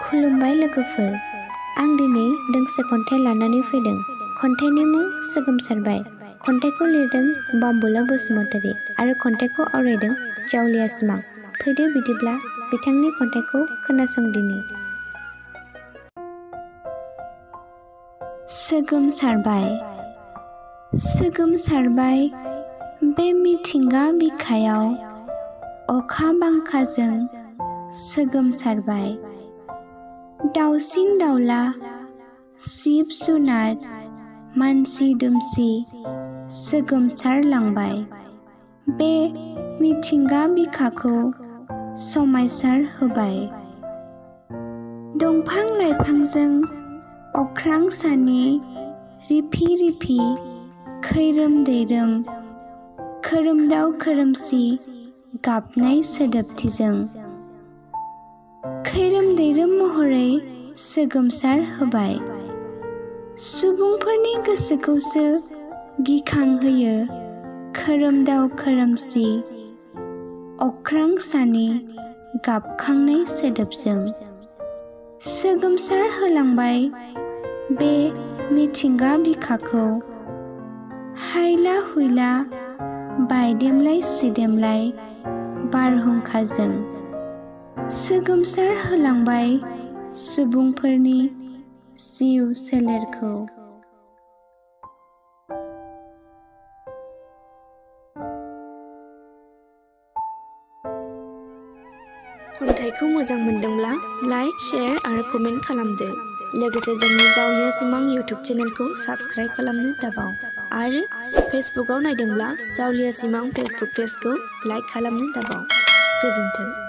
खुलुमबाय लोगोफोर, आं दिनै दोंसे खन्थाइ लानानै फैदों। खन्थाइनि मुं सोगोमसारबाय। खन्थाइखौ लिरदों बाम्बुला बसुमतारी आरो खन्थाइखौ आवरायदों जावलिया सिमां। फैदो बिदिब्ला बिथांनि खन्थाइखौ खोनासंदिनि। सोगोमसारबाय। सोगोमसारबाय बे मिथिंगा बिखायाव अखा बांखाजों सोगोमसारबाय। दाउसिन दाउला, जिब जुनार, मानसि दुमसि सोगोमसारलांबाय। बे मिथिंगा बिखाखौ समायसार होबाय। दंफां लाइफांजों अख्रां सानि रिफि रिफि खैरोम दैरोम खोरोमदाव खोरोमसि गाबनाय सोदोबथिजों खैरोम दैरोम महरै सोगोमसार होबाय। सुबुंफोरनि गोसोखौसो गिखांहोयो खोरोमदाव खोरोमसि अख्रां सानि गाबखांनाय सोदोबजों। सोगोमसार होलांबाय बे मिथिंगा बिखाखौ हायला हुइला बायदेमलाय सिदेमलाय बारहुंखाजों। सोगोमसार होलांबाय सुबुंफोरनि जिउ सोलेरखौ। खन्थाइखौ मोजां मोनदोंब्ला लाइक, शेयार आरो कमेन्ट खालामदो। लोगोसे जोंनि जावलिया सिमां इउटुब चेनेलखौ साबस्क्राइब खालामनो दाबाव। आरो फेसबुकआव नायदोंब्ला जावलिया सिमां फेसबुक पेजखौ लाइक खालामनो दाबाव। गोजोन्थों।